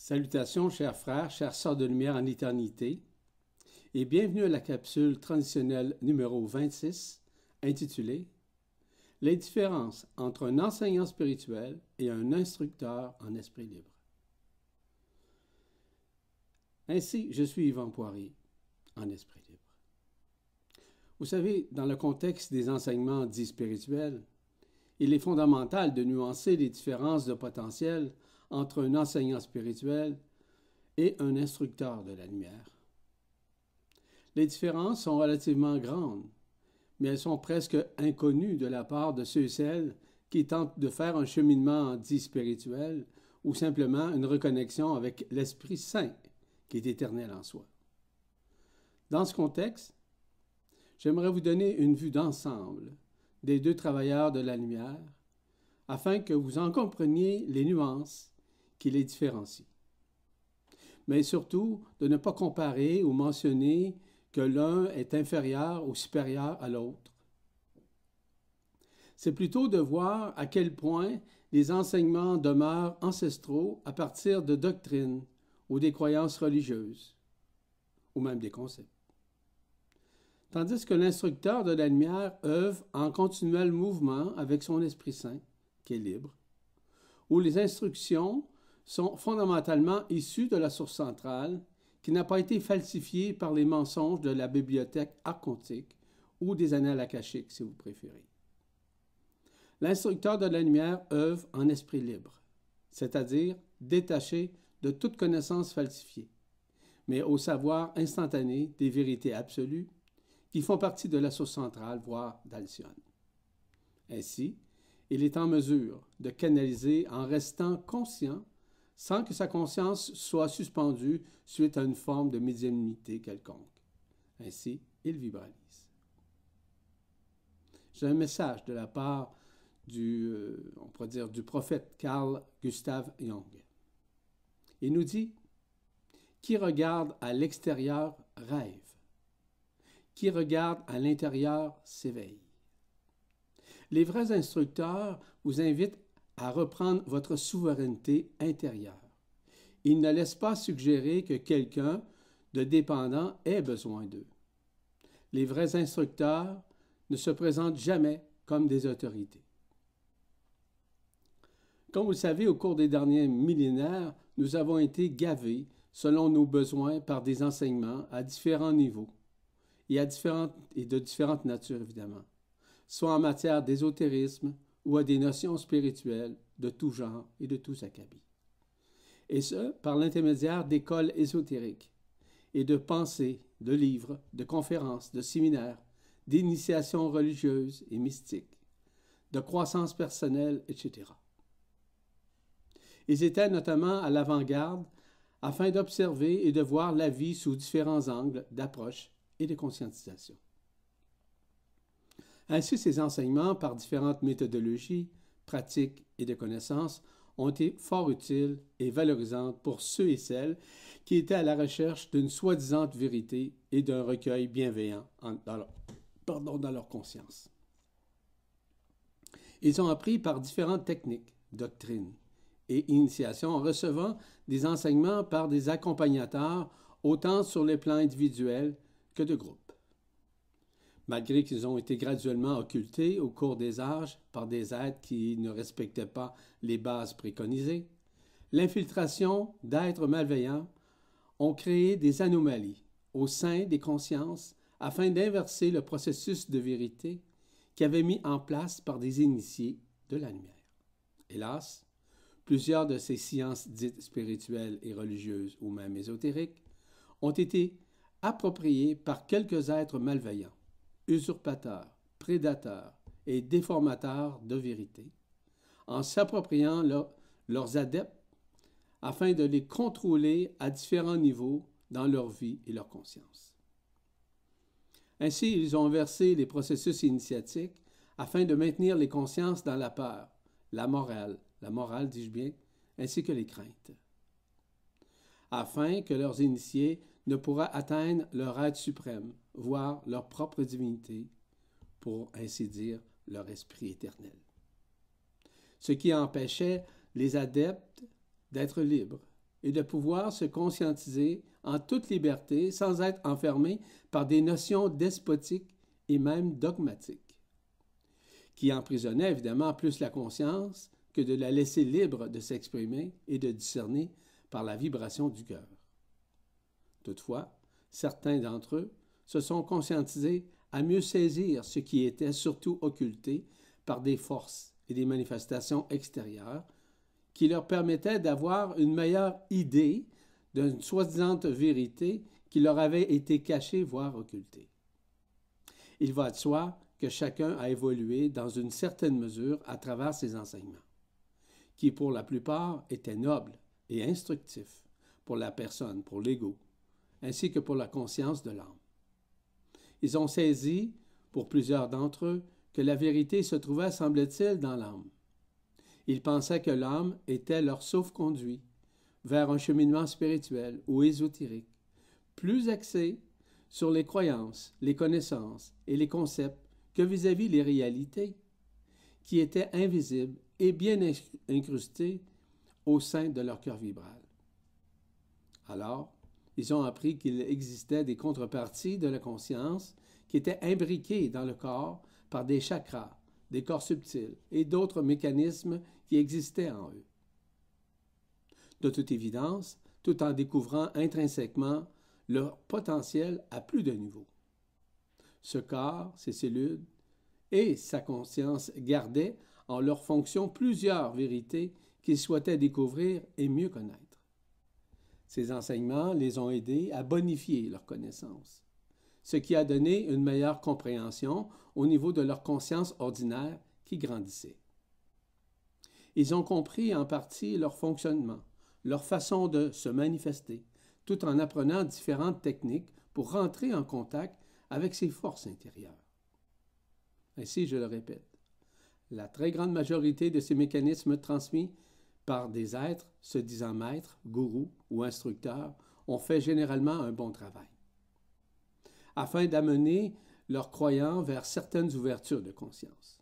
Salutations, chers frères, chères sœurs de lumière en éternité, et bienvenue à la capsule transitionnelle numéro 26, intitulée Les différences entre un enseignant spirituel et un instructeur en esprit libre. Ainsi, je suis Yvan Poirier, en esprit libre. Vous savez, dans le contexte des enseignements dits spirituels, il est fondamental de nuancer les différences de potentiel entre un enseignant spirituel et un instructeur de la lumière. Les différences sont relativement grandes, mais elles sont presque inconnues de la part de ceux et celles qui tentent de faire un cheminement dit spirituel ou simplement une reconnexion avec l'Esprit Saint, qui est éternel en soi. Dans ce contexte, j'aimerais vous donner une vue d'ensemble des deux travailleurs de la lumière, afin que vous en compreniez les nuances qui les différencient. Mais surtout, de ne pas comparer ou mentionner que l'un est inférieur ou supérieur à l'autre. C'est plutôt de voir à quel point les enseignements demeurent ancestraux à partir de doctrines ou des croyances religieuses, ou même des concepts. Tandis que l'instructeur de la lumière œuvre en continuel mouvement avec son Esprit Saint, qui est libre, où les instructions sont fondamentalement issues de la source centrale, qui n'a pas été falsifiée par les mensonges de la bibliothèque archontique ou des annales akashiques, si vous préférez. L'instructeur de la lumière œuvre en esprit libre, c'est-à-dire détaché de toute connaissance falsifiée, mais au savoir instantané des vérités absolues qui font partie de la source centrale, voire d'Alcyone. Ainsi, il est en mesure de canaliser en restant conscient sans que sa conscience soit suspendue suite à une forme de médiumnité quelconque. Ainsi, il vibralise. J'ai un message de la part du prophète Carl Gustav Jung. Il nous dit « Qui regarde à l'extérieur rêve. Qui regarde à l'intérieur s'éveille. » Les vrais instructeurs vous invitent à reprendre votre souveraineté intérieure. Ils ne laissent pas suggérer que quelqu'un de dépendant ait besoin d'eux. Les vrais instructeurs ne se présentent jamais comme des autorités. Comme vous le savez, au cours des derniers millénaires, nous avons été gavés selon nos besoins par des enseignements à différents niveaux et de différentes natures, évidemment, soit en matière d'ésotérisme ou à des notions spirituelles de tout genre et de tous acabit. Et ce, par l'intermédiaire d'écoles ésotériques et de pensées, de livres, de conférences, de séminaires, d'initiations religieuses et mystiques, de croissance personnelle, etc. Ils étaient notamment à l'avant-garde afin d'observer et de voir la vie sous différents angles d'approche et de conscientisation. Ainsi, ces enseignements, par différentes méthodologies, pratiques et de connaissances, ont été fort utiles et valorisantes pour ceux et celles qui étaient à la recherche d'une soi-disant vérité et d'un recueil bienveillant dans leur conscience. Ils ont appris par différentes techniques, doctrines et initiations en recevant des enseignements par des accompagnateurs autant sur les plans individuels que de groupe. Malgré qu'ils ont été graduellement occultés au cours des âges par des êtres qui ne respectaient pas les bases préconisées, l'infiltration d'êtres malveillants ont créé des anomalies au sein des consciences afin d'inverser le processus de vérité qu'avaient mis en place par des initiés de la lumière. Hélas, plusieurs de ces sciences dites spirituelles et religieuses ou même ésotériques ont été appropriées par quelques êtres malveillants, usurpateurs, prédateurs et déformateurs de vérité, en s'appropriant leurs adeptes afin de les contrôler à différents niveaux dans leur vie et leur conscience. Ainsi, ils ont inversé les processus initiatiques afin de maintenir les consciences dans la peur, la morale, dis-je bien, ainsi que les craintes, afin que leurs initiés ne pourraient atteindre leur être suprême, voire leur propre divinité, pour ainsi dire leur esprit éternel. Ce qui empêchait les adeptes d'être libres, et de pouvoir se conscientiser en toute liberté sans être enfermé par des notions despotiques et même dogmatiques, qui emprisonnaient évidemment plus la conscience que de la laisser libre de s'exprimer et de discerner par la vibration du cœur. Toutefois, certains d'entre eux se sont conscientisés à mieux saisir ce qui était surtout occulté par des forces et des manifestations extérieures qui leur permettaient d'avoir une meilleure idée d'une soi-disant vérité qui leur avait été cachée, voire occultée. Il va de soi que chacun a évolué dans une certaine mesure à travers ces enseignements, qui pour la plupart étaient nobles et instructifs pour la personne, pour l'ego, ainsi que pour la conscience de l'âme. Ils ont saisi, pour plusieurs d'entre eux, que la vérité se trouvait, semble-t-il, dans l'âme. Ils pensaient que l'âme était leur sauf-conduit vers un cheminement spirituel ou ésotérique, plus axé sur les croyances, les connaissances et les concepts que vis-à-vis les réalités, qui étaient invisibles et bien incrustées au sein de leur cœur vibral. Alors, ils ont appris qu'il existait des contreparties de la conscience qui étaient imbriquées dans le corps par des chakras, des corps subtils et d'autres mécanismes qui existaient en eux. De toute évidence, tout en découvrant intrinsèquement leur potentiel à plus de niveaux. Ce corps, ses cellules et sa conscience gardaient en leur fonction plusieurs vérités qu'ils souhaitaient découvrir et mieux connaître. Ces enseignements les ont aidés à bonifier leurs connaissances, ce qui a donné une meilleure compréhension au niveau de leur conscience ordinaire qui grandissait. Ils ont compris en partie leur fonctionnement, leur façon de se manifester, tout en apprenant différentes techniques pour rentrer en contact avec ces forces intérieures. Ainsi, je le répète, la très grande majorité de ces mécanismes transmis par des êtres se disant maîtres, gourous ou instructeurs ont fait généralement un bon travail, afin d'amener leurs croyants vers certaines ouvertures de conscience.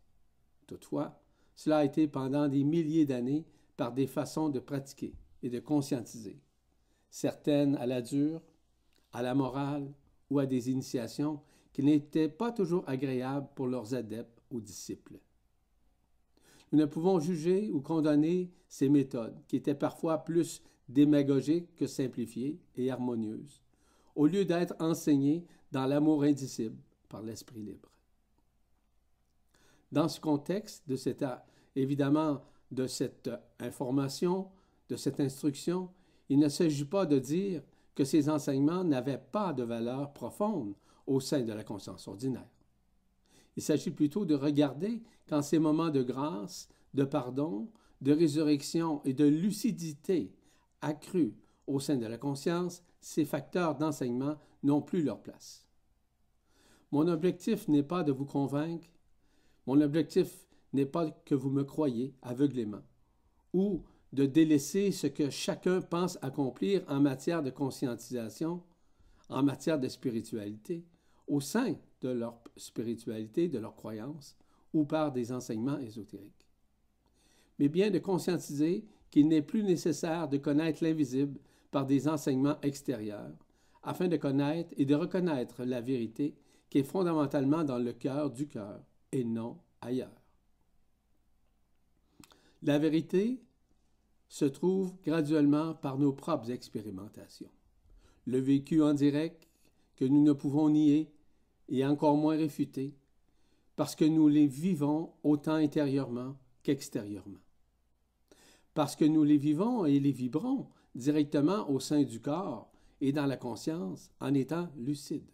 Toutefois, cela a été pendant des milliers d'années par des façons de pratiquer et de conscientiser, certaines à la dure, à la morale ou à des initiations qui n'étaient pas toujours agréables pour leurs adeptes ou disciples. Nous ne pouvons juger ou condamner ces méthodes, qui étaient parfois plus démagogiques que simplifiées et harmonieuses, au lieu d'être enseignées dans l'amour indicible par l'esprit libre. Dans ce contexte, évidemment, de cette information, de cette instruction, il ne s'agit pas de dire que ces enseignements n'avaient pas de valeur profonde au sein de la conscience ordinaire. Il s'agit plutôt de regarder qu'en ces moments de grâce, de pardon, de résurrection et de lucidité accrue au sein de la conscience, ces facteurs d'enseignement n'ont plus leur place. Mon objectif n'est pas de vous convaincre, mon objectif n'est pas que vous me croyiez aveuglément ou de délaisser ce que chacun pense accomplir en matière de conscientisation, en matière de spiritualité, au sein de leur spiritualité, de leur croyance, ou par des enseignements ésotériques. Mais bien de conscientiser qu'il n'est plus nécessaire de connaître l'invisible par des enseignements extérieurs, afin de connaître et de reconnaître la vérité qui est fondamentalement dans le cœur du cœur et non ailleurs. La vérité se trouve graduellement par nos propres expérimentations. Le vécu en direct que nous ne pouvons nier et encore moins réfuter, parce que nous les vivons autant intérieurement qu'extérieurement. Parce que nous les vivons et les vibrons directement au sein du corps et dans la conscience en étant lucides.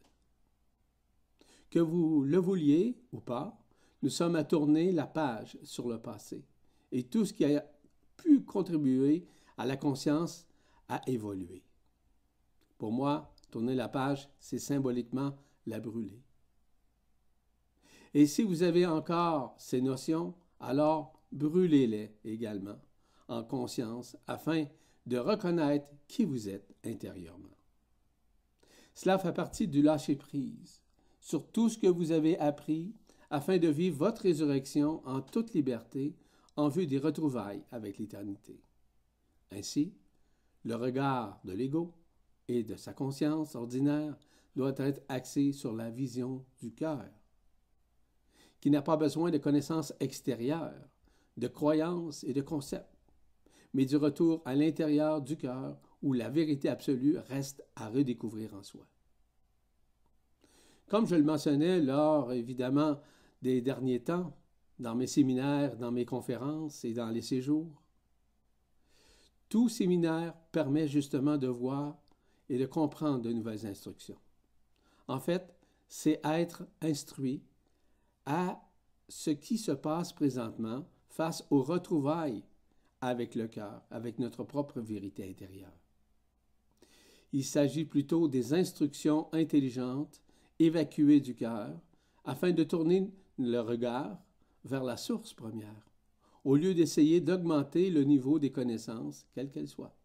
Que vous le vouliez ou pas, nous sommes à tourner la page sur le passé et tout ce qui a pu contribuer à la conscience a évolué. Pour moi, tourner la page, c'est symboliquement la brûler. Et si vous avez encore ces notions, alors brûlez-les également en conscience afin de reconnaître qui vous êtes intérieurement. Cela fait partie du lâcher-prise sur tout ce que vous avez appris afin de vivre votre résurrection en toute liberté en vue des retrouvailles avec l'éternité. Ainsi, Le regard de l'ego et de sa conscience ordinaire doit être axé sur la vision du cœur, qui n'a pas besoin de connaissances extérieures, de croyances et de concepts, mais du retour à l'intérieur du cœur où la vérité absolue reste à redécouvrir en soi. Comme je le mentionnais lors, évidemment, des derniers temps, dans mes séminaires, dans mes conférences et dans les séjours, tout séminaire permet justement de voir et de comprendre de nouvelles instructions. En fait, c'est être instruit à ce qui se passe présentement face aux retrouvailles avec le cœur, avec notre propre vérité intérieure. Il s'agit plutôt des instructions intelligentes évacuées du cœur afin de tourner le regard vers la source première, au lieu d'essayer d'augmenter le niveau des connaissances, quelles qu'elles soient.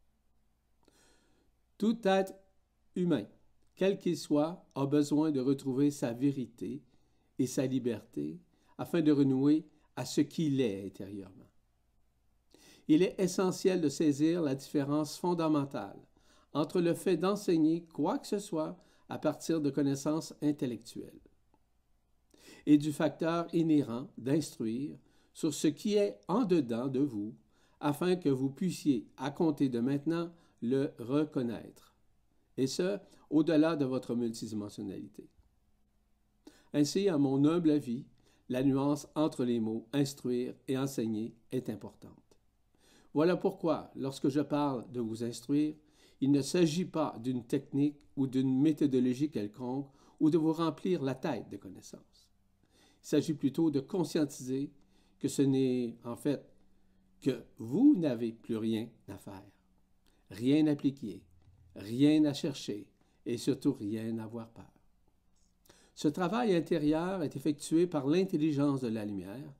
Tout être humain, quel qu'il soit, a besoin de retrouver sa vérité et sa liberté afin de renouer à ce qu'il est intérieurement. Il est essentiel de saisir la différence fondamentale entre le fait d'enseigner quoi que ce soit à partir de connaissances intellectuelles et du facteur inhérent d'instruire sur ce qui est en dedans de vous afin que vous puissiez, à compter de maintenant, le reconnaître, et ce, au-delà de votre multidimensionnalité. Ainsi, à mon humble avis, la nuance entre les mots « instruire » et « enseigner » est importante. Voilà pourquoi, lorsque je parle de vous instruire, il ne s'agit pas d'une technique ou d'une méthodologie quelconque ou de vous remplir la tête de connaissances. Il s'agit plutôt de conscientiser que ce n'est en fait que vous n'avez plus rien à faire, rien à appliquer, rien à chercher et surtout rien à avoir peur. Ce travail intérieur est effectué par l'intelligence de la lumière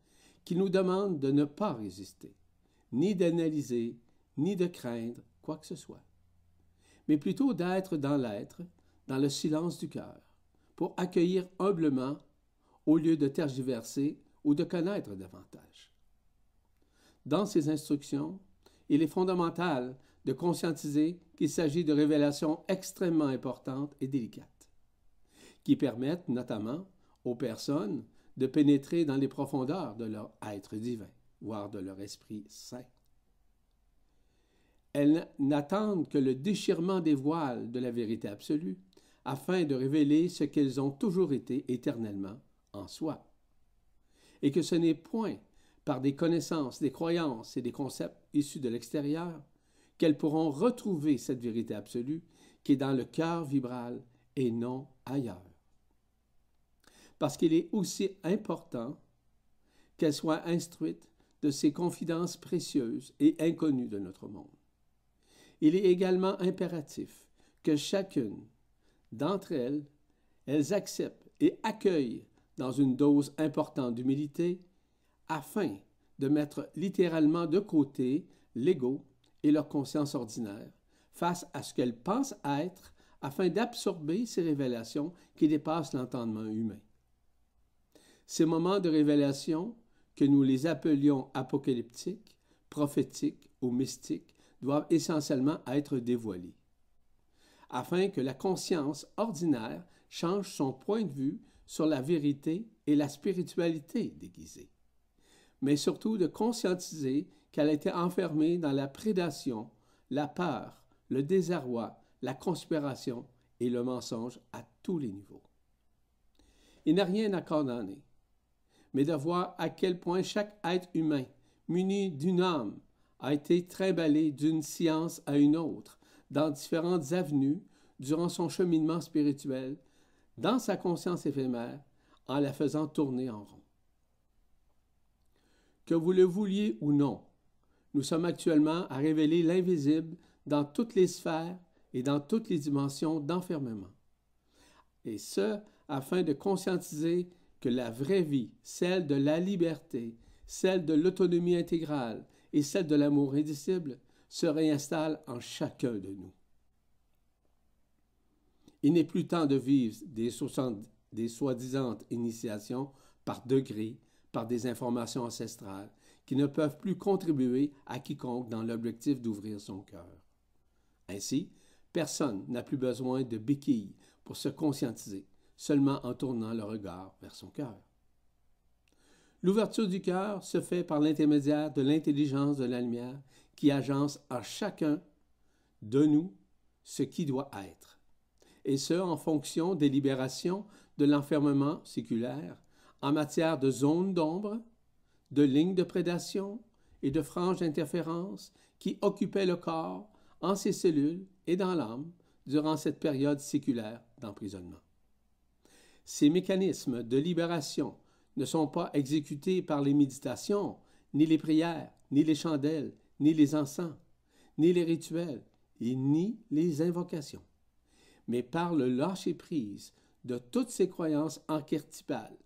qui nous demande de ne pas résister, ni d'analyser, ni de craindre quoi que ce soit, mais plutôt d'être dans l'être, dans le silence du cœur, pour accueillir humblement au lieu de tergiverser ou de connaître davantage. Dans ces instructions, il est fondamental de conscientiser qu'il s'agit de révélations extrêmement importantes et délicates, qui permettent notamment aux personnes de pénétrer dans les profondeurs de leur être divin, voire de leur esprit saint. Elles n'attendent que le déchirement des voiles de la vérité absolue afin de révéler ce qu'elles ont toujours été éternellement en soi. Et que ce n'est point par des connaissances, des croyances et des concepts issus de l'extérieur qu'elles pourront retrouver cette vérité absolue qui est dans le cœur vibral et non ailleurs. Parce qu'il est aussi important qu'elles soient instruites de ces confidences précieuses et inconnues de notre monde. Il est également impératif que chacune d'entre elles, elles acceptent et accueillent dans une dose importante d'humilité afin de mettre littéralement de côté l'ego et leur conscience ordinaire face à ce qu'elles pensent être afin d'absorber ces révélations qui dépassent l'entendement humain. Ces moments de révélation, que nous les appelions apocalyptiques, prophétiques ou mystiques, doivent essentiellement être dévoilés, afin que la conscience ordinaire change son point de vue sur la vérité et la spiritualité déguisée, mais surtout de conscientiser qu'elle a été enfermée dans la prédation, la peur, le désarroi, la conspiration et le mensonge à tous les niveaux. Il n'y a rien à condamner, mais de voir à quel point chaque être humain, muni d'une âme, a été trimballé d'une science à une autre, dans différentes avenues, durant son cheminement spirituel, dans sa conscience éphémère, en la faisant tourner en rond. Que vous le vouliez ou non, nous sommes actuellement à révéler l'invisible dans toutes les sphères et dans toutes les dimensions d'enfermement. Et ce, afin de conscientiser que la vraie vie, celle de la liberté, celle de l'autonomie intégrale et celle de l'amour indicible, se réinstalle en chacun de nous. Il n'est plus temps de vivre des soi-disant initiations par degrés, par des informations ancestrales, qui ne peuvent plus contribuer à quiconque dans l'objectif d'ouvrir son cœur. Ainsi, personne n'a plus besoin de béquilles pour se conscientiser, seulement en tournant le regard vers son cœur. L'ouverture du cœur se fait par l'intermédiaire de l'intelligence de la lumière qui agence à chacun de nous ce qui doit être, et ce en fonction des libérations de l'enfermement séculaire en matière de zones d'ombre, de lignes de prédation et de franges d'interférence qui occupaient le corps en ses cellules et dans l'âme durant cette période séculaire d'emprisonnement. Ces mécanismes de libération ne sont pas exécutés par les méditations, ni les prières, ni les chandelles, ni les encens, ni les rituels, et ni les invocations, mais par le lâcher-prise de toutes ces croyances archétypales,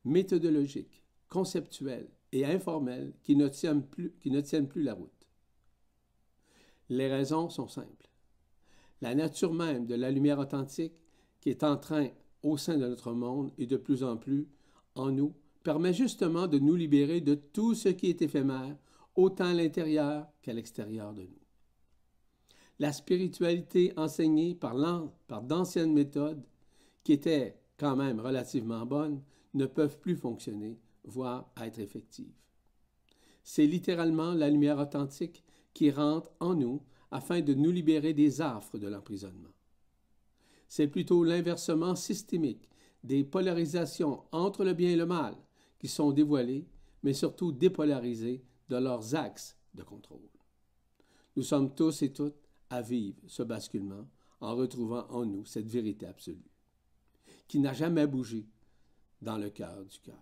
méthodologiques, conceptuelles et informelles qui ne tiennent plus la route. Les raisons sont simples. La nature même de la lumière authentique qui est en train, au sein de notre monde et de plus en plus en nous, permet justement de nous libérer de tout ce qui est éphémère, autant à l'intérieur qu'à l'extérieur de nous. La spiritualité enseignée par d'anciennes méthodes, qui étaient quand même relativement bonnes, ne peuvent plus fonctionner, voire être effectives. C'est littéralement la lumière authentique qui rentre en nous afin de nous libérer des affres de l'emprisonnement. C'est plutôt l'inversement systémique des polarisations entre le bien et le mal qui sont dévoilées, mais surtout dépolarisées de leurs axes de contrôle. Nous sommes tous et toutes à vivre ce basculement en retrouvant en nous cette vérité absolue, qui n'a jamais bougé dans le cœur du cœur.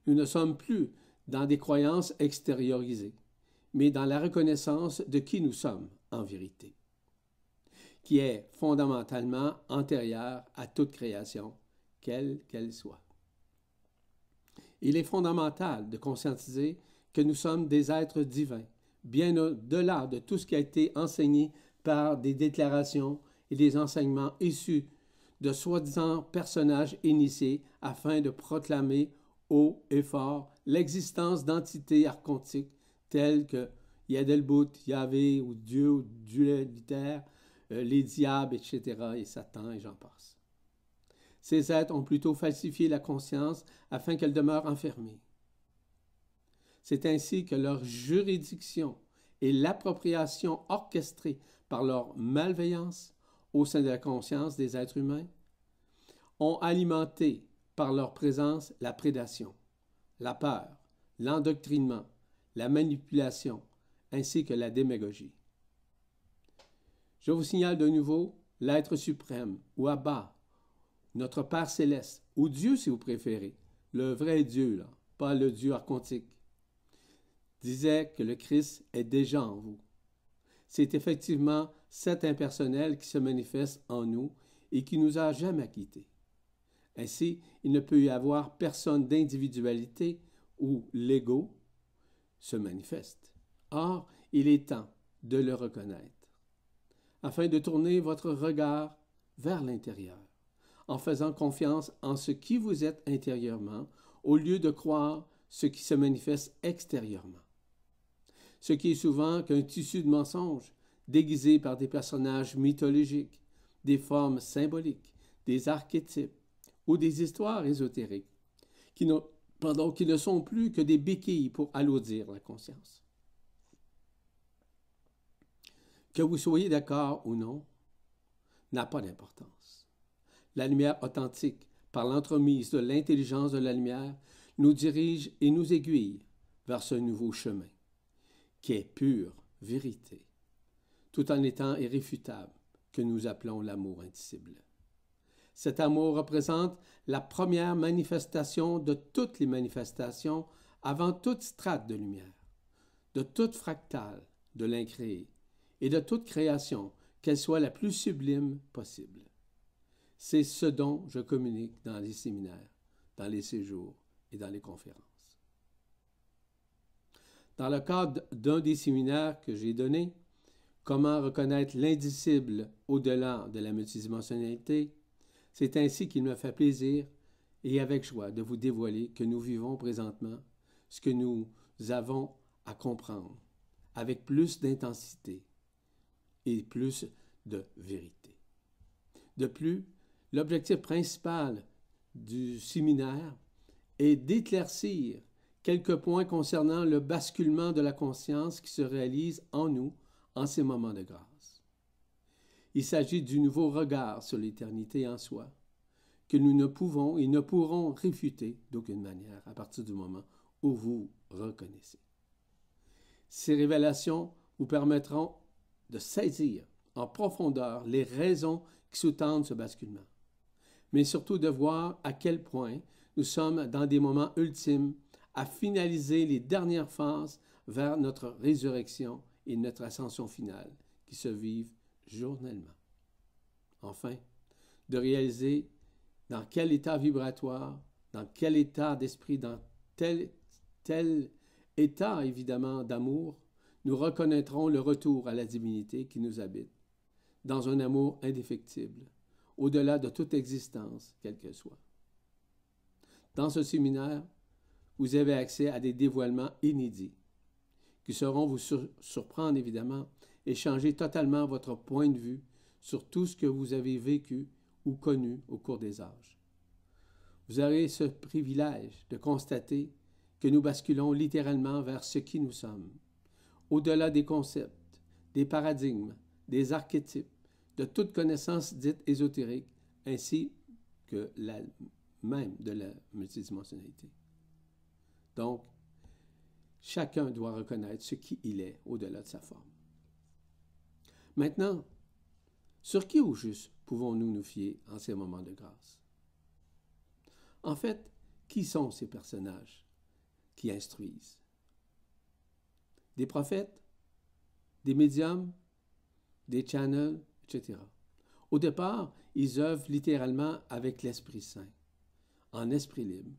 Nous ne sommes plus dans des croyances extériorisées, mais dans la reconnaissance de qui nous sommes en vérité, qui est fondamentalement antérieure à toute création, quelle qu'elle soit. Il est fondamental de conscientiser que nous sommes des êtres divins, bien au-delà de tout ce qui a été enseigné par des déclarations et des enseignements issus de soi-disant personnages initiés afin de proclamer haut et fort l'existence d'entités archontiques telles que Yadelbout, Yahvé ou Dieu ou Jupiter, les diables, etc., et Satan, et j'en passe. Ces êtres ont plutôt falsifié la conscience afin qu'elle demeure enfermée. C'est ainsi que leur juridiction et l'appropriation orchestrée par leur malveillance au sein de la conscience des êtres humains ont alimenté par leur présence la prédation, la peur, l'endoctrinement, la manipulation, ainsi que la démagogie. Je vous signale de nouveau l'être suprême, ou Abba, notre Père céleste, ou Dieu si vous préférez, le vrai Dieu, là, pas le Dieu archontique, disait que le Christ est déjà en vous. C'est effectivement cet impersonnel qui se manifeste en nous et qui nous a jamais quittés. Ainsi, il ne peut y avoir personne d'individualité où l'ego se manifeste. Or, il est temps de le reconnaître, afin de tourner votre regard vers l'intérieur, en faisant confiance en ce qui vous êtes intérieurement, au lieu de croire ce qui se manifeste extérieurement. Ce qui est souvent qu'un tissu de mensonges déguisé par des personnages mythologiques, des formes symboliques, des archétypes ou des histoires ésotériques, qui ne sont plus que des béquilles pour alourdir la conscience. Que vous soyez d'accord ou non, n'a pas d'importance. La lumière authentique, par l'entremise de l'intelligence de la lumière, nous dirige et nous aiguille vers ce nouveau chemin, qui est pure vérité, tout en étant irréfutable, que nous appelons l'amour indicible. Cet amour représente la première manifestation de toutes les manifestations avant toute strate de lumière, de toute fractale de l'incréé et de toute création, qu'elle soit la plus sublime possible. C'est ce dont je communique dans les séminaires, dans les séjours et dans les conférences. Dans le cadre d'un des séminaires que j'ai donné, Comment reconnaître l'indicible au-delà de la multidimensionnalité, c'est ainsi qu'il me fait plaisir et avec joie de vous dévoiler que nous vivons présentement ce que nous avons à comprendre avec plus d'intensité et plus de vérité. De plus, l'objectif principal du séminaire est d'éclaircir quelques points concernant le basculement de la conscience qui se réalise en nous en ces moments de grâce. Il s'agit du nouveau regard sur l'éternité en soi, que nous ne pouvons et ne pourrons réfuter d'aucune manière à partir du moment où vous reconnaissez. Ces révélations vous permettront de saisir en profondeur les raisons qui sous-tendent ce basculement, mais surtout de voir à quel point nous sommes dans des moments ultimes à finaliser les dernières phases vers notre résurrection et notre ascension finale qui se vivent journellement. Enfin, de réaliser dans quel état vibratoire, dans quel état d'esprit, dans tel état évidemment d'amour, nous reconnaîtrons le retour à la divinité qui nous habite, dans un amour indéfectible, au-delà de toute existence, quelle que soit. Dans ce séminaire, vous avez accès à des dévoilements inédits qui sauront vous surprendre évidemment et changer totalement votre point de vue sur tout ce que vous avez vécu ou connu au cours des âges. Vous aurez ce privilège de constater que nous basculons littéralement vers ce qui nous sommes, au-delà des concepts, des paradigmes, des archétypes, de toute connaissance dite ésotérique, ainsi que même de la multidimensionnalité. Donc, chacun doit reconnaître ce qui il est au-delà de sa forme. Maintenant, sur qui au juste pouvons-nous nous fier en ces moments de grâce? En fait, qui sont ces personnages qui instruisent? Des prophètes, des médiums, des channels, etc. Au départ, ils œuvrent littéralement avec l'Esprit Saint, en esprit libre,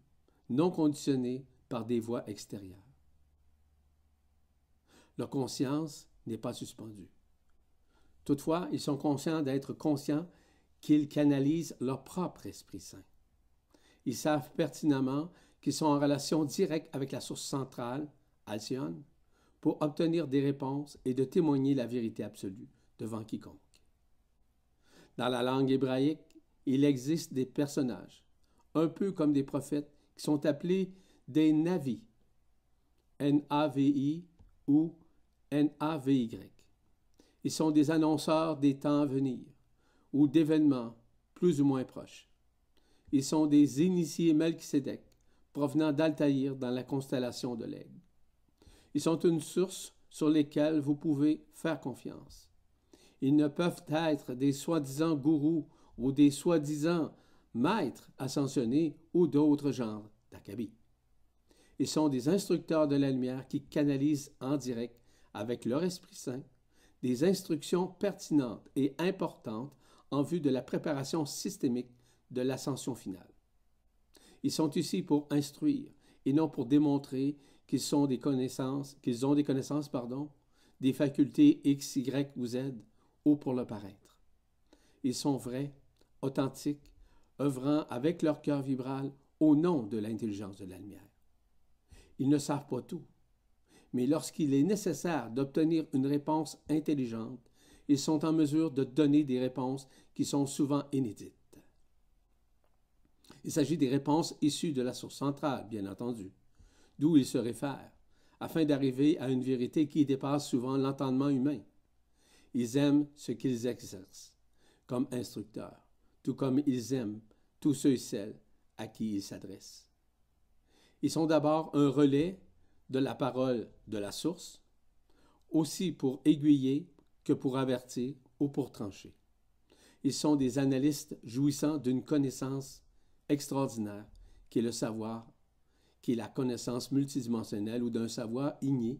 non conditionné par des voies extérieures. Leur conscience n'est pas suspendue. Toutefois, ils sont conscients d'être conscients qu'ils canalisent leur propre Esprit Saint. Ils savent pertinemment qu'ils sont en relation directe avec la source centrale, Alcyone, pour obtenir des réponses et de témoigner la vérité absolue devant quiconque. Dans la langue hébraïque, il existe des personnages, un peu comme des prophètes, qui sont appelés des Navi, N-A-V-I ou N-A-V-Y. Ils sont des annonceurs des temps à venir ou d'événements plus ou moins proches. Ils sont des initiés Melchisédek provenant d'Altaïr dans la constellation de l'Aigle. Ils sont une source sur lesquelles vous pouvez faire confiance. Ils ne peuvent être des soi-disant gourous ou des soi-disant maîtres ascensionnés ou d'autres genres d'acabis. Ils sont des instructeurs de la lumière qui canalisent en direct avec leur Esprit Saint des instructions pertinentes et importantes en vue de la préparation systémique de l'ascension finale. Ils sont ici pour instruire et non pour démontrer qu'ils ont des connaissances, des facultés X, Y ou Z, ou pour le paraître. Ils sont vrais, authentiques, œuvrant avec leur cœur vibral au nom de l'intelligence de la lumière. Ils ne savent pas tout, mais lorsqu'il est nécessaire d'obtenir une réponse intelligente, ils sont en mesure de donner des réponses qui sont souvent inédites. Il s'agit des réponses issues de la source centrale, bien entendu, d'où ils se réfèrent, afin d'arriver à une vérité qui dépasse souvent l'entendement humain. Ils aiment ce qu'ils exercent comme instructeurs, tout comme ils aiment tous ceux et celles à qui ils s'adressent. Ils sont d'abord un relais de la parole de la source, aussi pour aiguiller que pour avertir ou pour trancher. Ils sont des analystes jouissant d'une connaissance extraordinaire, qui est le savoir, qui est la connaissance multidimensionnelle ou d'un savoir inné,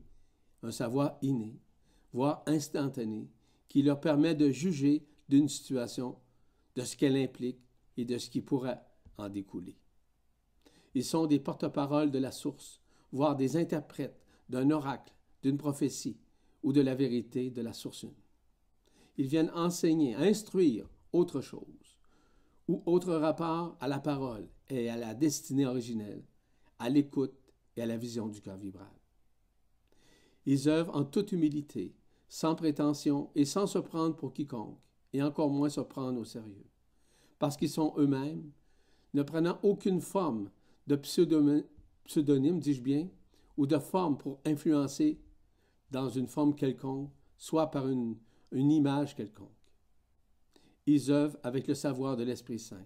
voire instantané, qui leur permet de juger d'une situation, de ce qu'elle implique et de ce qui pourrait en découler. Ils sont des porte-paroles de la source, voire des interprètes d'un oracle, d'une prophétie ou de la vérité de la source une. Ils viennent enseigner, instruire autre chose, ou autre rapport à la parole et à la destinée originelle, à l'écoute et à la vision du cœur vibral. Ils œuvrent en toute humilité, sans prétention et sans se prendre pour quiconque, et encore moins se prendre au sérieux, parce qu'ils sont eux-mêmes, ne prenant aucune forme de pseudonyme, dis-je bien, ou de forme pour influencer dans une forme quelconque, soit par une image quelconque. Ils œuvrent avec le savoir de l'Esprit Saint,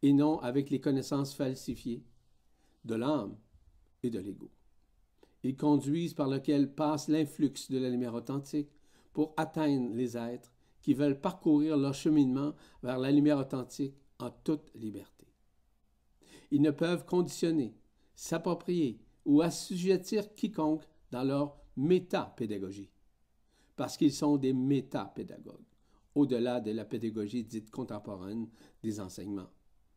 et non avec les connaissances falsifiées de l'âme et de l'ego. Ils conduisent par lequel passe l'influx de la lumière authentique pour atteindre les êtres qui veulent parcourir leur cheminement vers la lumière authentique en toute liberté. Ils ne peuvent conditionner, s'approprier ou assujettir quiconque dans leur métapédagogie, parce qu'ils sont des métapédagogues, au-delà de la pédagogie dite contemporaine des enseignements,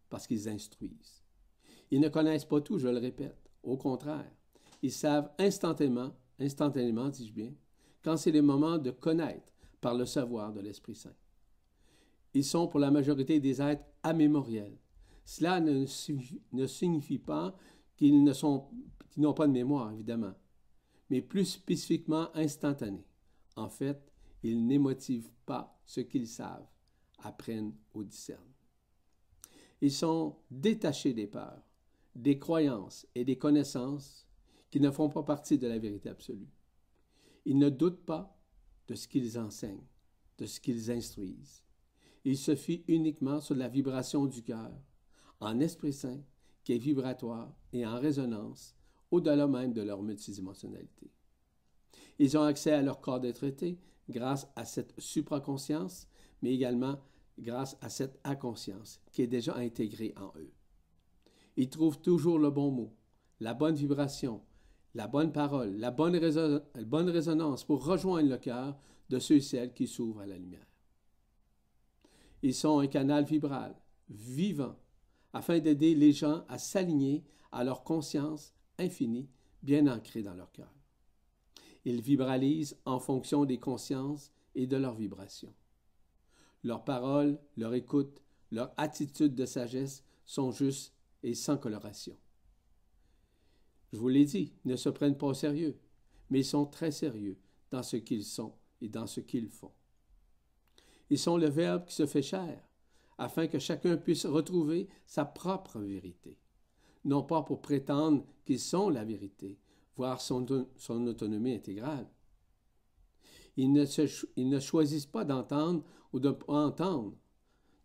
parce qu'ils instruisent. Ils ne connaissent pas tout, je le répète. Au contraire, ils savent instantanément, dis-je bien, quand c'est le moment de connaître par le savoir de l'Esprit Saint. Ils sont pour la majorité des êtres amémoriels. Cela ne signifie pas qu'ils n'ont pas de mémoire, évidemment, mais plus spécifiquement instantanés. En fait, ils n'émotivent pas ce qu'ils savent, apprennent ou discernent. Ils sont détachés des peurs, des croyances et des connaissances qui ne font pas partie de la vérité absolue. Ils ne doutent pas de ce qu'ils enseignent, de ce qu'ils instruisent. Ils se fient uniquement sur la vibration du cœur, en Esprit Saint, qui est vibratoire et en résonance, au-delà même de leur multidimensionnalité. Ils ont accès à leur corps d'être-té grâce à cette supraconscience, mais également grâce à cette inconscience qui est déjà intégrée en eux. Ils trouvent toujours le bon mot, la bonne vibration, la bonne parole, la bonne résonance pour rejoindre le cœur de ceux et celles qui s'ouvrent à la lumière. Ils sont un canal vibral, vivant, afin d'aider les gens à s'aligner à leur conscience infinie, bien ancrée dans leur cœur. Ils vibralisent en fonction des consciences et de leurs vibrations. Leurs paroles, leur écoute, leur attitude de sagesse sont justes et sans coloration. Je vous l'ai dit, ils ne se prennent pas au sérieux, mais ils sont très sérieux dans ce qu'ils sont et dans ce qu'ils font. Ils sont le Verbe qui se fait chair, afin que chacun puisse retrouver sa propre vérité, non pas pour prétendre qu'ils sont la vérité, voire son autonomie intégrale. Ils ne choisissent pas d'entendre ou de ne pas entendre,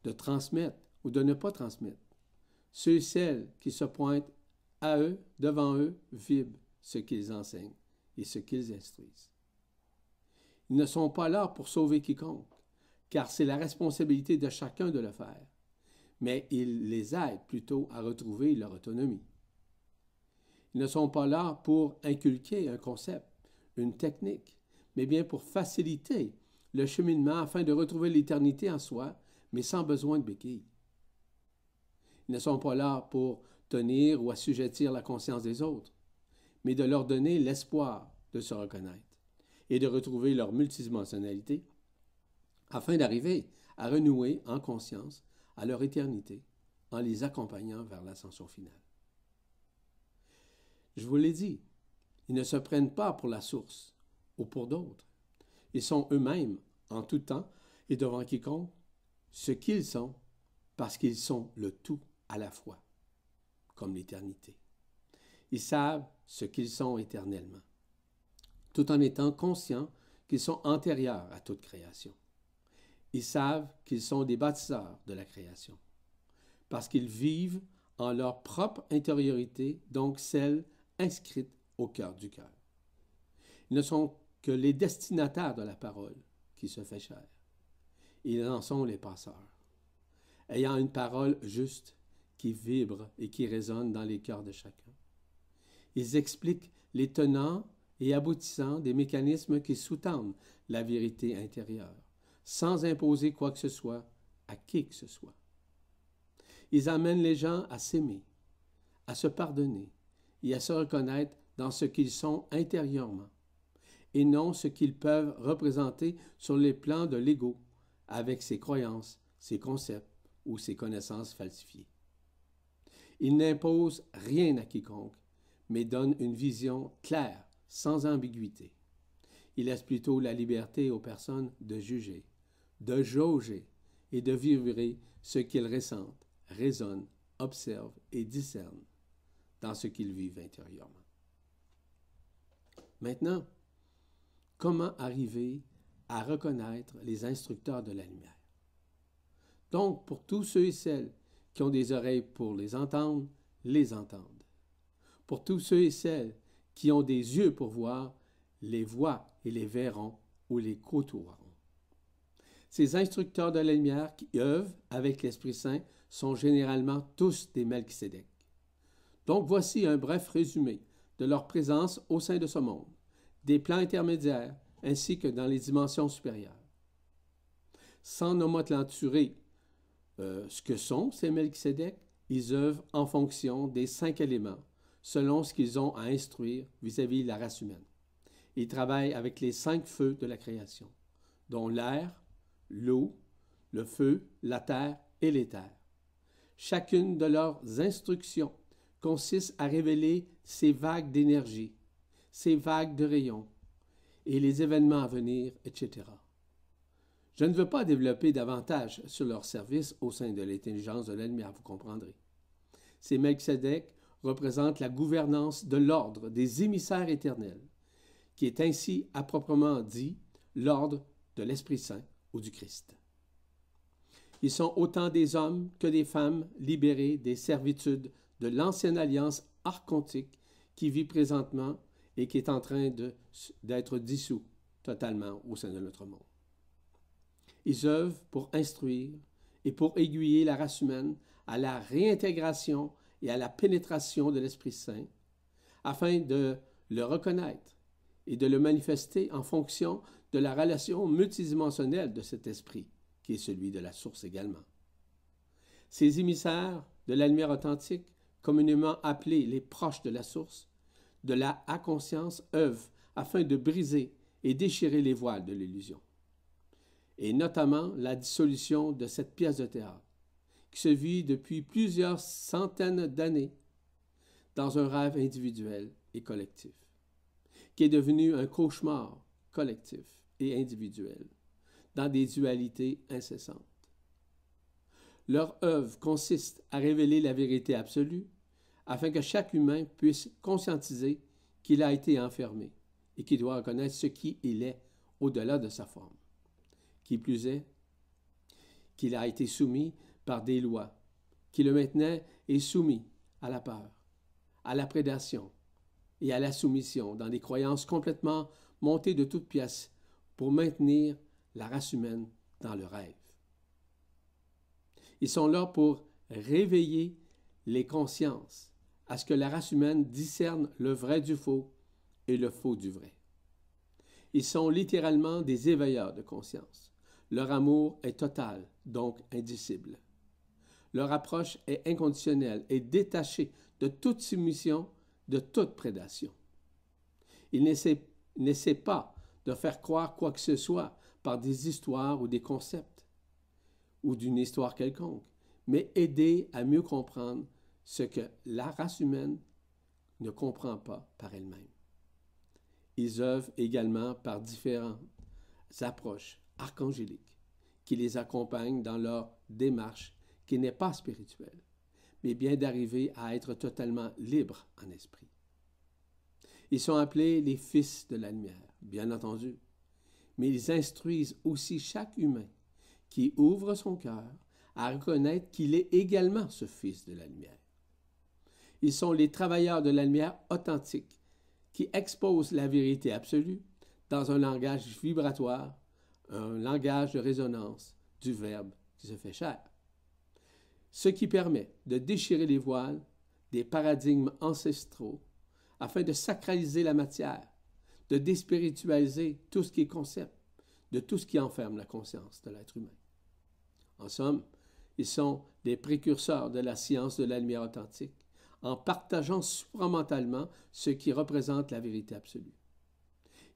de transmettre ou de ne pas transmettre. Ceux et celles qui se pointent à eux, devant eux, vibrent ce qu'ils enseignent et ce qu'ils instruisent. Ils ne sont pas là pour sauver quiconque, car c'est la responsabilité de chacun de le faire, mais ils les aident plutôt à retrouver leur autonomie. Ils ne sont pas là pour inculquer un concept, une technique, mais bien pour faciliter le cheminement afin de retrouver l'éternité en soi, mais sans besoin de béquilles. Ils ne sont pas là pour tenir ou assujettir la conscience des autres, mais de leur donner l'espoir de se reconnaître et de retrouver leur multidimensionnalité afin d'arriver à renouer en conscience à leur éternité en les accompagnant vers l'ascension finale. Je vous l'ai dit, ils ne se prennent pas pour la source ou pour d'autres. Ils sont eux-mêmes, en tout temps et devant quiconque, ce qu'ils sont, parce qu'ils sont le tout à la fois, comme l'éternité. Ils savent ce qu'ils sont éternellement, tout en étant conscients qu'ils sont antérieurs à toute création. Ils savent qu'ils sont des bâtisseurs de la création, parce qu'ils vivent en leur propre intériorité, donc celle inscrite au cœur du cœur. Ils ne sont que les destinataires de la parole qui se fait chair. Ils en sont les passeurs, ayant une parole juste qui vibre et qui résonne dans les cœurs de chacun. Ils expliquent les tenants et aboutissants des mécanismes qui sous-tendent la vérité intérieure, sans imposer quoi que ce soit à qui que ce soit. Ils amènent les gens à s'aimer, à se pardonner et à se reconnaître dans ce qu'ils sont intérieurement, et non ce qu'ils peuvent représenter sur les plans de l'ego, avec ses croyances, ses concepts ou ses connaissances falsifiées. Ils n'imposent rien à quiconque, mais donnent une vision claire, sans ambiguïté. Il laisse plutôt la liberté aux personnes de juger, de jauger et de vivre ce qu'ils ressentent, raisonnent, observent et discernent dans ce qu'ils vivent intérieurement. Maintenant, comment arriver à reconnaître les instructeurs de la lumière? Donc, pour tous ceux et celles qui ont des oreilles pour les entendre. Pour tous ceux et celles qui ont des yeux pour voir, les voient et les verront ou les côtoieront. Ces instructeurs de la lumière qui œuvrent avec l'Esprit Saint sont généralement tous des Melchisédek. Donc voici un bref résumé de leur présence au sein de ce monde, des plans intermédiaires ainsi que dans les dimensions supérieures. Sans nomenclaturer ce que sont ces Melchisédek, ils œuvrent en fonction des 5 éléments, selon ce qu'ils ont à instruire vis-à-vis de la race humaine. Ils travaillent avec les 5 feux de la création, dont l'air, l'eau, le feu, la terre et l'éther. Chacune de leurs instructions consiste à révéler ces vagues d'énergie, ces vagues de rayons et les événements à venir, etc. Je ne veux pas développer davantage sur leur service au sein de l'intelligence de la lumière, vous comprendrez. Ces Melchisédek représentent la gouvernance de l'ordre des émissaires éternels, qui est ainsi à proprement dit l'ordre de l'Esprit Saint ou du Christ. Ils sont autant des hommes que des femmes libérés des servitudes de l'ancienne alliance archontique qui vit présentement et qui est en train d'être dissous totalement au sein de notre monde. Ils œuvrent pour instruire et pour aiguiller la race humaine à la réintégration et à la pénétration de l'Esprit Saint, afin de le reconnaître et de le manifester en fonction de la relation multidimensionnelle de cet esprit, qui est celui de la source également. Ces émissaires de la lumière authentique, communément appelés les proches de la source, de la inconscience, œuvrent afin de briser et déchirer les voiles de l'illusion, et notamment la dissolution de cette pièce de théâtre, qui se vit depuis plusieurs centaines d'années dans un rêve individuel et collectif, qui est devenu un cauchemar collectif et individuel, dans des dualités incessantes. Leur œuvre consiste à révéler la vérité absolue, afin que chaque humain puisse conscientiser qu'il a été enfermé et qu'il doit reconnaître ce qui il est au-delà de sa forme. Qui plus est, qu'il a été soumis par des lois qui le maintenaient et soumis à la peur, à la prédation et à la soumission dans des croyances complètement montées de toutes pièces pour maintenir la race humaine dans le rêve. Ils sont là pour réveiller les consciences à ce que la race humaine discerne le vrai du faux et le faux du vrai. Ils sont littéralement des éveilleurs de conscience. Leur amour est total, donc indicible. Leur approche est inconditionnelle et détachée de toute soumission, de toute prédation. Ils n'essaient pas de faire croire quoi que ce soit par des histoires ou des concepts, ou d'une histoire quelconque, mais aider à mieux comprendre ce que la race humaine ne comprend pas par elle-même. Ils œuvrent également par différentes approches archangéliques qui les accompagnent dans leur démarche qui n'est pas spirituelle, mais bien d'arriver à être totalement libres en esprit. Ils sont appelés les fils de la lumière, bien entendu, mais ils instruisent aussi chaque humain qui ouvre son cœur à reconnaître qu'il est également ce fils de la lumière. Ils sont les travailleurs de la lumière authentique qui exposent la vérité absolue dans un langage vibratoire, un langage de résonance du Verbe qui se fait chair. Ce qui permet de déchirer les voiles des paradigmes ancestraux afin de sacraliser la matière, de déspiritualiser tout ce qui est concept, de tout ce qui enferme la conscience de l'être humain. En somme, ils sont des précurseurs de la science de la lumière authentique, en partageant supramentalement ce qui représente la vérité absolue.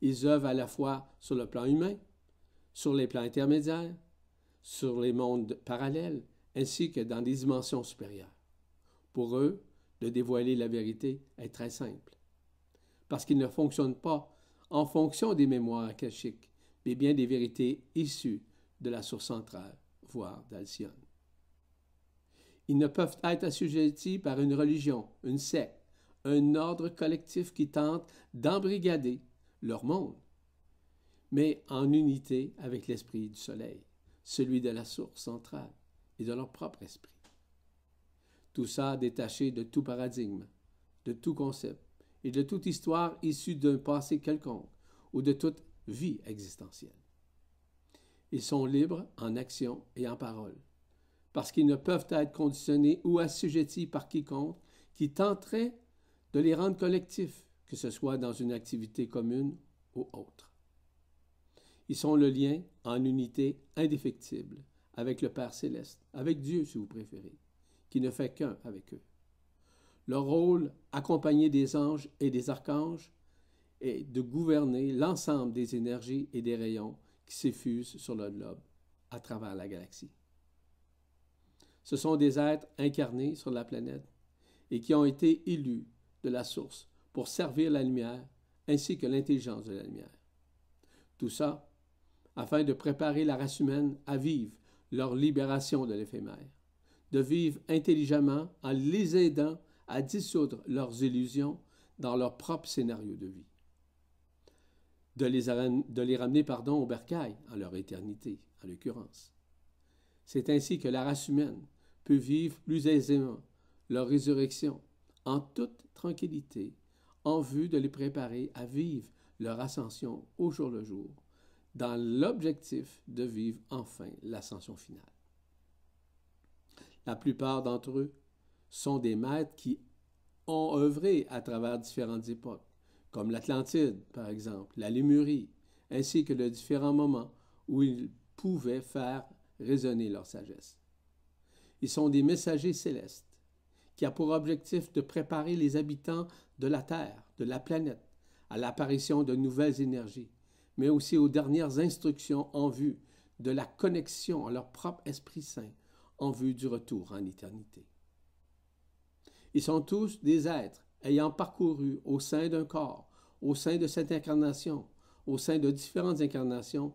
Ils œuvrent à la fois sur le plan humain, sur les plans intermédiaires, sur les mondes parallèles, ainsi que dans des dimensions supérieures. Pour eux, de dévoiler la vérité est très simple, parce qu'ils ne fonctionnent pas en fonction des mémoires akashiques, mais bien des vérités issues de la source centrale, voire d'Alcyone. Ils ne peuvent être assujettis par une religion, une secte, un ordre collectif qui tente d'embrigader leur monde, mais en unité avec l'esprit du soleil, celui de la source centrale et de leur propre esprit. Tout ça détaché de tout paradigme, de tout concept et de toute histoire issue d'un passé quelconque ou de toute vie existentielle. Ils sont libres en action et en parole, parce qu'ils ne peuvent être conditionnés ou assujettis par quiconque qui tenterait de les rendre collectifs, que ce soit dans une activité commune ou autre. Ils sont le lien en unité indéfectible avec le Père céleste, avec Dieu si vous préférez, qui ne fait qu'un avec eux. Leur rôle, accompagné des anges et des archanges, est de gouverner l'ensemble des énergies et des rayons qui s'effusent sur le globe à travers la galaxie. Ce sont des êtres incarnés sur la planète et qui ont été élus de la source pour servir la lumière ainsi que l'intelligence de la lumière. Tout ça afin de préparer la race humaine à vivre leur libération de l'éphémère, de vivre intelligemment en les aidant à dissoudre leurs illusions dans leur propre scénario de vie, de les ramener au bercail, en leur éternité, en l'occurrence. C'est ainsi que la race humaine peut vivre plus aisément leur résurrection en toute tranquillité, en vue de les préparer à vivre leur ascension au jour le jour, dans l'objectif de vivre enfin l'ascension finale. La plupart d'entre eux sont des maîtres qui ont œuvré à travers différentes époques, comme l'Atlantide, par exemple, la Lémurie, ainsi que de différents moments où ils pouvaient faire résonner leur sagesse. Ils sont des messagers célestes qui ont pour objectif de préparer les habitants de la Terre, de la planète, à l'apparition de nouvelles énergies, mais aussi aux dernières instructions en vue de la connexion à leur propre Esprit Saint, en vue du retour en éternité. Ils sont tous des êtres ayant parcouru au sein d'un corps, au sein de cette incarnation, au sein de différentes incarnations,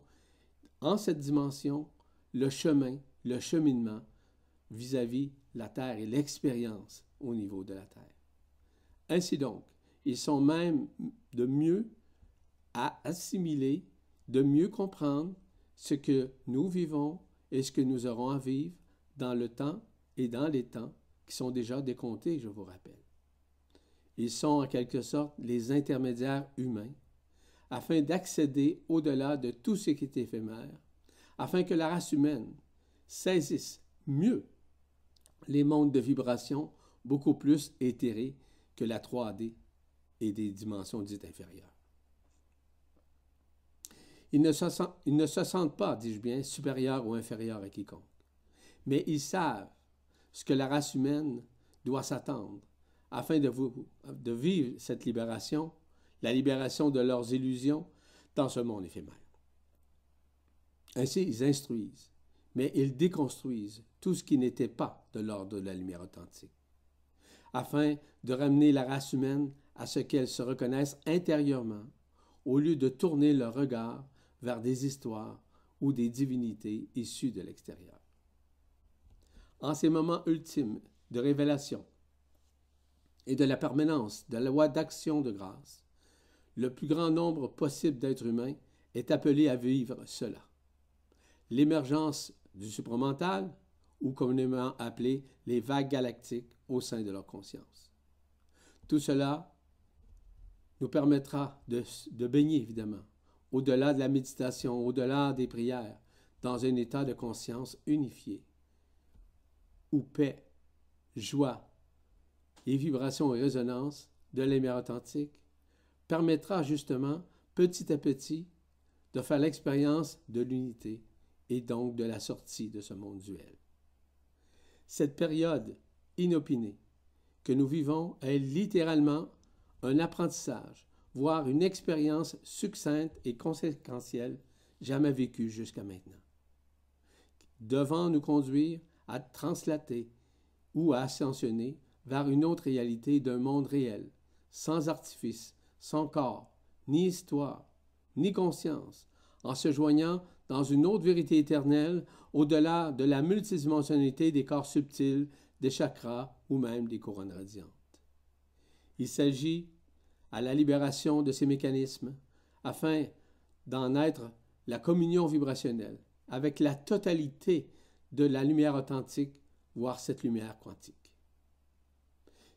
en cette dimension, le chemin, le cheminement vis-à-vis la Terre et l'expérience au niveau de la Terre. Ainsi donc, ils sont même de mieux à assimiler, de mieux comprendre ce que nous vivons et ce que nous aurons à vivre dans le temps et dans les temps qui sont déjà décomptés, je vous rappelle. Ils sont en quelque sorte les intermédiaires humains afin d'accéder au-delà de tout ce qui est éphémère, afin que la race humaine saisisse mieux les mondes de vibrations beaucoup plus éthérés que la 3D et des dimensions dites inférieures. Ils ne se sentent pas, dis-je bien, supérieurs ou inférieurs à quiconque, mais ils savent ce que la race humaine doit s'attendre afin de vivre cette libération, la libération de leurs illusions dans ce monde éphémère. Ainsi, ils instruisent, mais ils déconstruisent tout ce qui n'était pas de l'ordre de la lumière authentique, afin de ramener la race humaine à ce qu'elle se reconnaisse intérieurement, au lieu de tourner leur regard vers des histoires ou des divinités issues de l'extérieur. En ces moments ultimes de révélation et de la permanence de la loi d'action de grâce, le plus grand nombre possible d'êtres humains est appelé à vivre cela. L'émergence du supramental, ou communément appelé les vagues galactiques au sein de leur conscience. Tout cela nous permettra de baigner, évidemment, au-delà de la méditation, au-delà des prières, dans un état de conscience unifié, où paix, joie et vibrations et résonances de la lumière authentique permettra justement, petit à petit, de faire l'expérience de l'unité et donc de la sortie de ce monde duel. Cette période inopinée que nous vivons est littéralement un apprentissage, voire une expérience succincte et conséquentielle jamais vécue jusqu'à maintenant, devant nous conduire à translater ou à ascensionner vers une autre réalité d'un monde réel, sans artifice, sans corps, ni histoire, ni conscience, en se joignant dans une autre vérité éternelle au-delà de la multidimensionnalité des corps subtils, des chakras ou même des couronnes radiantes. Il s'agit à la libération de ces mécanismes afin d'en être la communion vibrationnelle avec la totalité de la lumière authentique, voire cette lumière quantique.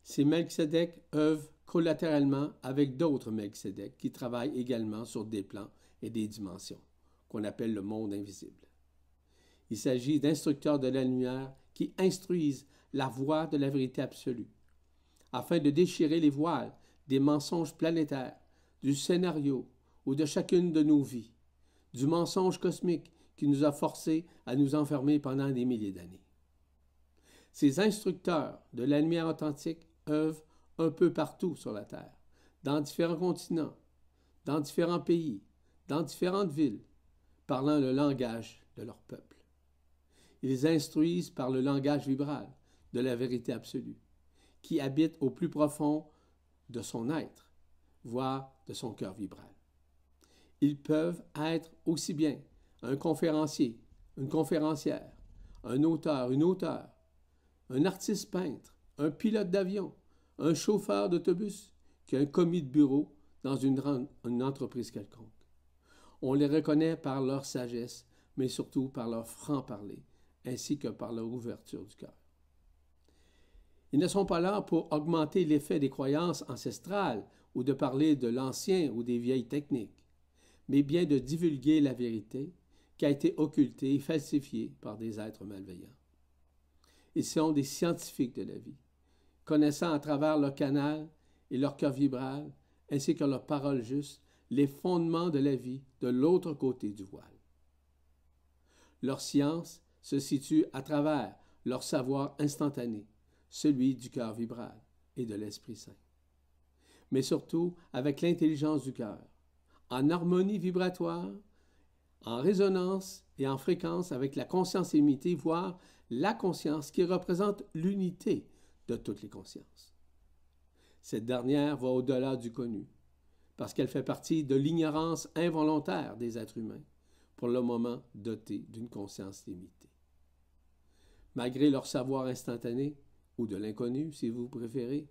Ces Melchizedek œuvrent collatéralement avec d'autres Melchizedek qui travaillent également sur des plans et des dimensions, qu'on appelle le monde invisible. Il s'agit d'instructeurs de la lumière qui instruisent la voie de la vérité absolue, afin de déchirer les voiles des mensonges planétaires, du scénario ou de chacune de nos vies, du mensonge cosmique qui nous a forcés à nous enfermer pendant des milliers d'années. Ces instructeurs de la lumière authentique œuvrent un peu partout sur la Terre, dans différents continents, dans différents pays, dans différentes villes, parlant le langage de leur peuple. Ils instruisent par le langage vibral de la vérité absolue, qui habite au plus profond de son être, voire de son cœur vibral. Ils peuvent être aussi bien un conférencier, une conférencière, un auteur, une auteure, un artiste peintre, un pilote d'avion, un chauffeur d'autobus, qu'un commis de bureau dans une entreprise quelconque. On les reconnaît par leur sagesse, mais surtout par leur franc-parler, ainsi que par leur ouverture du cœur. Ils ne sont pas là pour augmenter l'effet des croyances ancestrales ou de parler de l'ancien ou des vieilles techniques, mais bien de divulguer la vérité qui a été occultée et falsifiée par des êtres malveillants. Ils sont des scientifiques de la vie, connaissant à travers leur canal et leur cœur vibral, ainsi que leurs paroles justes, les fondements de la vie de l'autre côté du voile. Leur science se situe à travers leur savoir instantané, celui du cœur vibral et de l'Esprit Saint. Mais surtout avec l'intelligence du cœur, en harmonie vibratoire, en résonance et en fréquence avec la conscience limitée, voire la conscience qui représente l'unité de toutes les consciences. Cette dernière va au-delà du connu, parce qu'elle fait partie de l'ignorance involontaire des êtres humains, pour le moment dotés d'une conscience limitée. Malgré leur savoir instantané, ou de l'inconnu si vous préférez,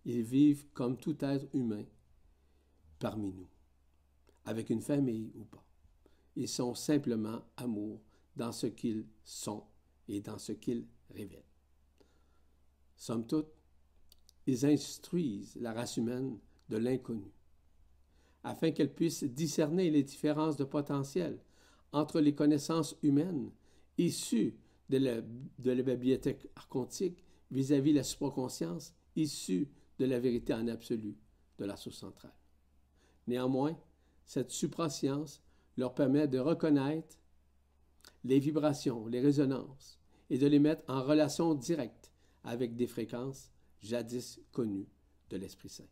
ils vivent comme tout être humain parmi nous, avec une famille ou pas. Ils sont simplement amour dans ce qu'ils sont et dans ce qu'ils révèlent. Somme toute, ils instruisent la race humaine de l'inconnu, afin qu'elle puisse discerner les différences de potentiel entre les connaissances humaines issues de la bibliothèque archontique vis-à-vis la supraconscience issue de la vérité en absolu de la source centrale. Néanmoins, cette suprascience leur permet de reconnaître les vibrations, les résonances, et de les mettre en relation directe avec des fréquences jadis connues de l'Esprit Saint.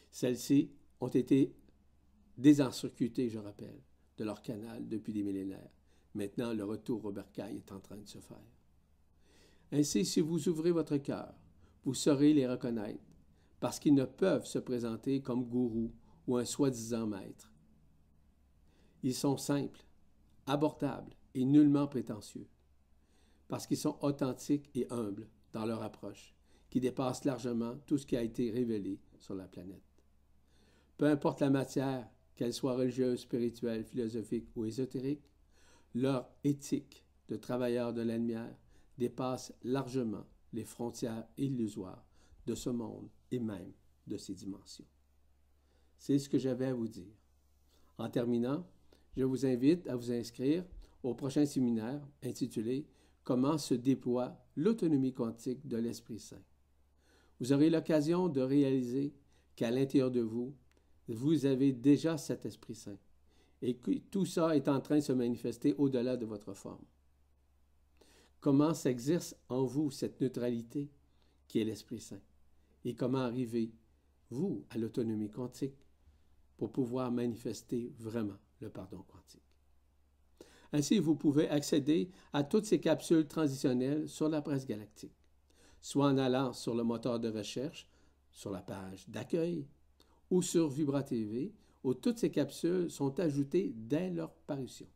Celles-ci ont été désencircuitées, je rappelle, de leur canal depuis des millénaires. Maintenant, le retour au bercail est en train de se faire. Ainsi, si vous ouvrez votre cœur, vous saurez les reconnaître, parce qu'ils ne peuvent se présenter comme gourous ou un soi-disant maître. Ils sont simples, abordables et nullement prétentieux, parce qu'ils sont authentiques et humbles dans leur approche, qui dépasse largement tout ce qui a été révélé sur la planète. Peu importe la matière, qu'elle soit religieuse, spirituelle, philosophique ou ésotérique, leur éthique de travailleurs de la lumière dépasse largement les frontières illusoires de ce monde et même de ses dimensions. C'est ce que j'avais à vous dire. En terminant, je vous invite à vous inscrire au prochain séminaire intitulé « Comment se déploie l'autonomie quantique de l'Esprit Saint ». Vous aurez l'occasion de réaliser qu'à l'intérieur de vous, vous avez déjà cet Esprit Saint et que tout ça est en train de se manifester au-delà de votre forme. Comment s'exerce en vous cette neutralité qui est l'Esprit Saint et comment arriver, vous, à l'autonomie quantique pour pouvoir manifester vraiment le pardon quantique. Ainsi, vous pouvez accéder à toutes ces capsules transitionnelles sur la presse galactique, soit en allant sur le moteur de recherche, sur la page d'accueil, ou sur Vibra TV, où toutes ces capsules sont ajoutées dès leur parution.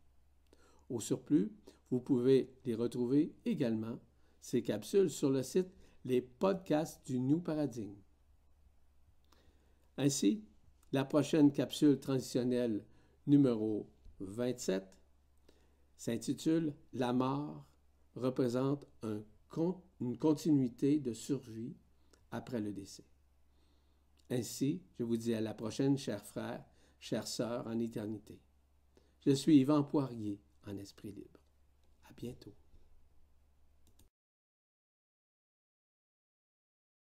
Au surplus, vous pouvez les retrouver également, ces capsules, sur le site Les podcasts du New Paradigme. Ainsi, la prochaine capsule transitionnelle numéro 27 s'intitule « La mort représente une continuité de survie après le décès ». Ainsi, je vous dis à la prochaine, chers frères, chères sœurs en éternité. Je suis Yvan Poirier, en esprit libre. À bientôt.